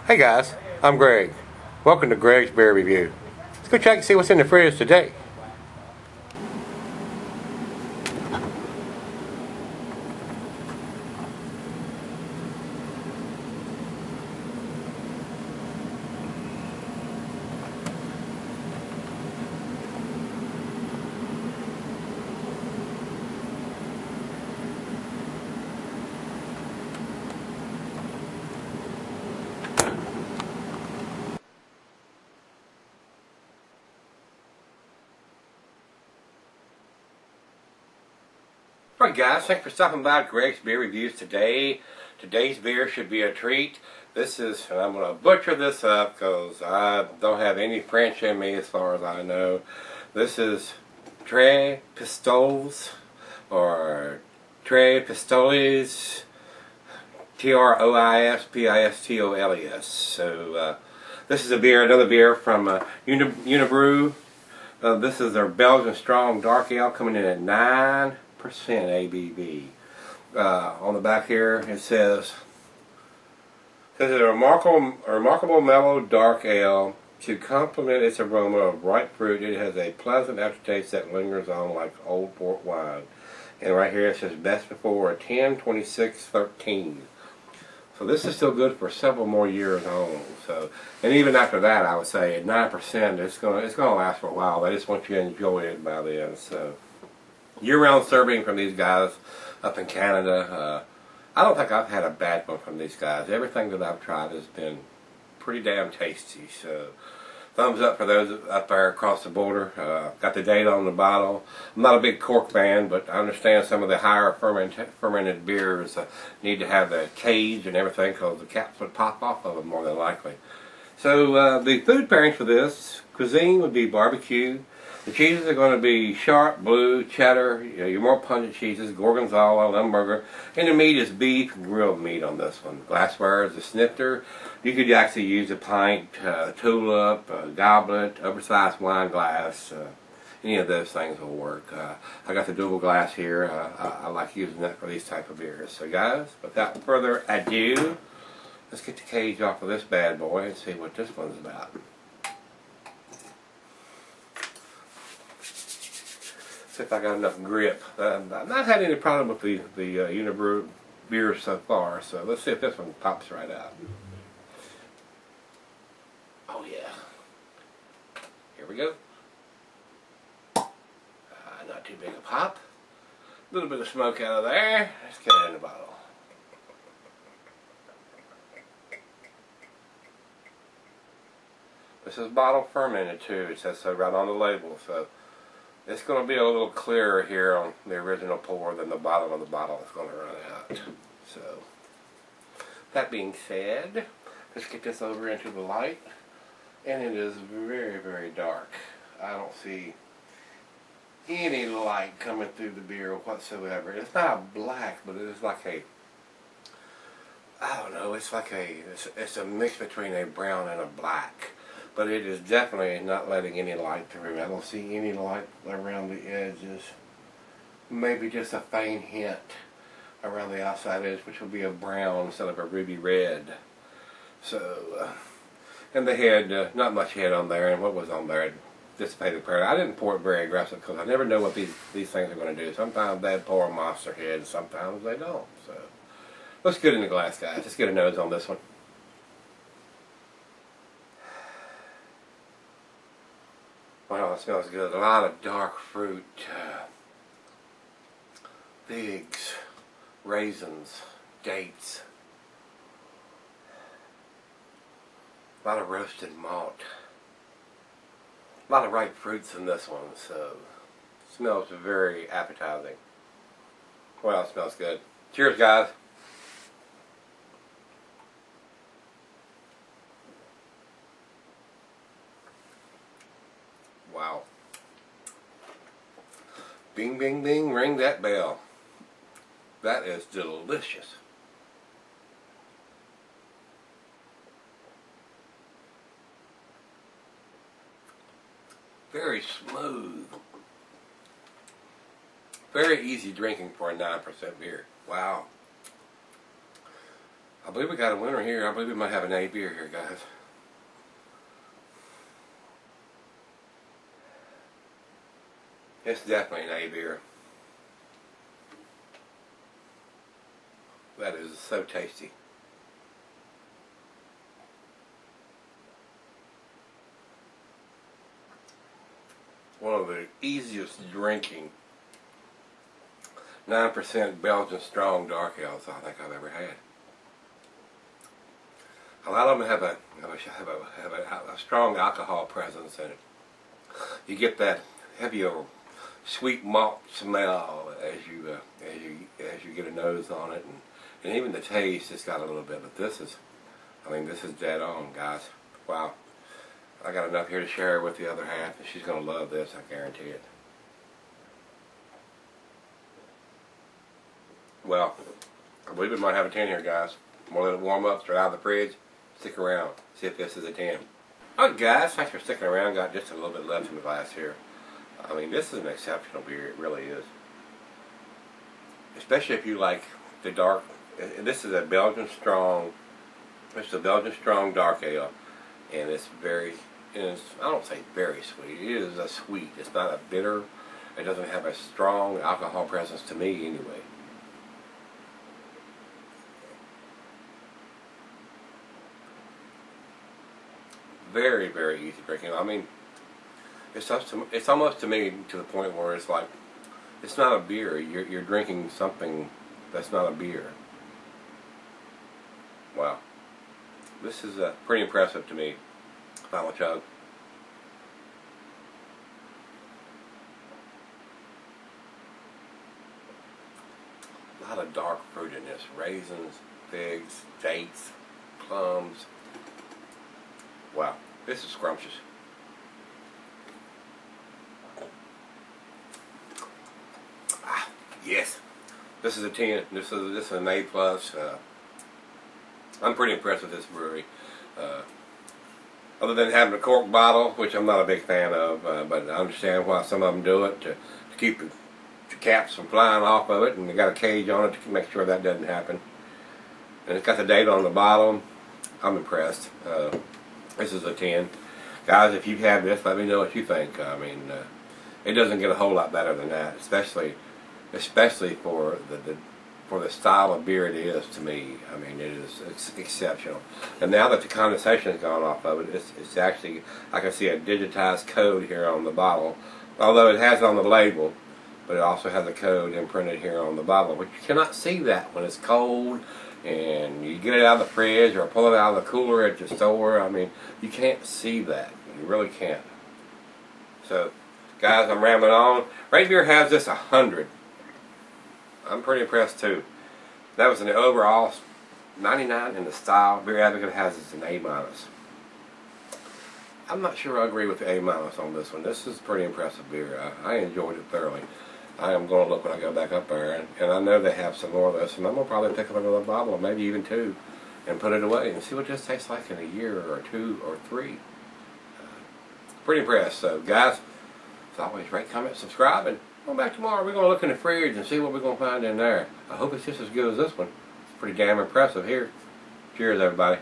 Hey guys, I'm Greg. Welcome to Greg's Beer Review. Let's go check and see what's in the fridge today. Alright guys, thanks for stopping by Greg's Beer Reviews today. Today's beer should be a treat. This is, and I'm going to butcher this up because I don't have any French in me as far as I know. This is Trois Pistoles, or Trois Pistoles, Troispistoles. So this is a beer, another beer from Unibroue. This is their Belgian Strong Dark Ale coming in at 9% ABV. On the back here it says a remarkable mellow dark ale. To complement its aroma of ripe fruit, it has a pleasant aftertaste that lingers on like old port wine. And right here it says best before 10/26/13. So this is still good for several more years on. So, and even after that, I would say at 9%, it's gonna last for a while. They just want you to enjoy it by then. So, year-round serving from these guys up in Canada. I don't think I've had a bad one from these guys. Everything that I've tried has been pretty damn tasty. So, thumbs up for those up there across the border. Got the date on the bottle. I'm not a big cork fan, but I understand some of the higher fermented beers need to have the cage and everything because the caps would pop off of them more than likely. So the food pairings for this cuisine would be barbecue. The cheeses are going to be sharp, blue, cheddar, your more pungent cheeses, gorgonzola, Limburger, and the meat is beef, grilled meat on this one. Glassware is a snifter. You could actually use a pint, tulip, a goblet, oversized wine glass. Any of those things will work. I got the double glass here. I like using that for these type of beers. So guys, without further ado, let's get the cage off of this bad boy and see what this one's about. See if I got enough grip. I've not had any problem with the Unibroue beers so far, so let's see if this one pops right out. Oh yeah. Here we go. Not too big a pop. A little bit of smoke out of there. Let's get it in the bottle. This is bottle fermented too. It says so right on the label, so it's going to be a little clearer here on the original pour than the bottom of the bottle is going to run out. So, that being said, let's get this over into the light. And it is very, very dark. I don't see any light coming through the beer whatsoever. It's not black, but it is like a, I don't know, it's like it's a mix between a brown and a black. But it is definitely not letting any light through. I don't see any light around the edges. Maybe just a faint hint around the outside edge, which will be a brown instead of a ruby red. So, and the head, not much head on there, and what was on there, it dissipated prayer. I didn't pour it very aggressive because I never know what these things are going to do. Sometimes they pour a monster head, and sometimes they don't. So, let's get in the glass, guys. Let's get a nose on this one. Wow, it smells good. A lot of dark fruit, figs, raisins, dates, a lot of roasted malt, a lot of ripe fruits in this one, so it smells very appetizing. Well, it smells good. Cheers, guys. Wow. Bing, bing, bing, ring that bell. That is delicious. Very smooth. Very easy drinking for a 9% beer. Wow. I believe we got a winner here. I believe we might have an A beer here, guys. It's definitely an A beer. That is so tasty. One of the easiest drinking 9% Belgian strong dark ales I think I've ever had. A lot of them have a strong alcohol presence in it. You get that heavier sweet malt smell as you get a nose on it, and even the taste has got a little bit. But this is, I mean, this is dead on, guys. Wow. I got enough here to share with the other half, and she's going to love this, I guarantee it. Well, I believe we might have a 10 here, guys. We'll let it warm up, straight out of the fridge. Stick around, see if this is a 10. Alright guys, thanks for sticking around. Got just a little bit left in the glass here. I mean, this is an exceptional beer, it really is. Especially if you like the dark, this is a Belgian strong, dark ale. And it's very, I don't say very sweet, it is a sweet. It's not a bitter, it doesn't have a strong alcohol presence to me anyway. Very, very easy drinking. I mean, it's almost to me to the point where it's like, it's not a beer. You're drinking something that's not a beer. Wow. This is pretty impressive to me. Final chug. A lot of dark fruit in this. Raisins, figs, dates, plums. Wow, this is scrumptious. Ah, yes. This is a 10. This is an A+. I'm pretty impressed with this brewery. Other than having a cork bottle, which I'm not a big fan of, but I understand why some of them do it to keep the caps from flying off of it, and they got a cage on it to make sure that doesn't happen. And it's got the date on the bottom. I'm impressed. This is a 10. Guys, if you've had this, let me know what you think. I mean, it doesn't get a whole lot better than that, especially for the style of beer it is to me. I mean, it's exceptional. And now that the condensation has gone off of it, it's actually, I can see a digitized code here on the bottle, although it has it on the label, but it also has a code imprinted here on the bottle, but you cannot see that when it's cold and you get it out of the fridge or pull it out of the cooler at your store. I mean, you can't see that. You really can't. So, guys, I'm rambling on. Rate Beer has this 100. I'm pretty impressed too. That was an overall 99 in the style. Beer Advocate has this an A-. I'm not sure I agree with the A- on this one. This is pretty impressive beer. I enjoyed it thoroughly. I am going to look when I go back up there, and I know they have some more of this, and I'm going to probably pick up another bottle, or maybe even 2, and put it away and see what this tastes like in a year or 2 or 3. Pretty impressed. So, guys, as always, rate, comment, subscribe, and go back tomorrow. We're going to look in the fridge and see what we're going to find in there. I hope it's just as good as this one. It's pretty damn impressive here. Cheers, everybody.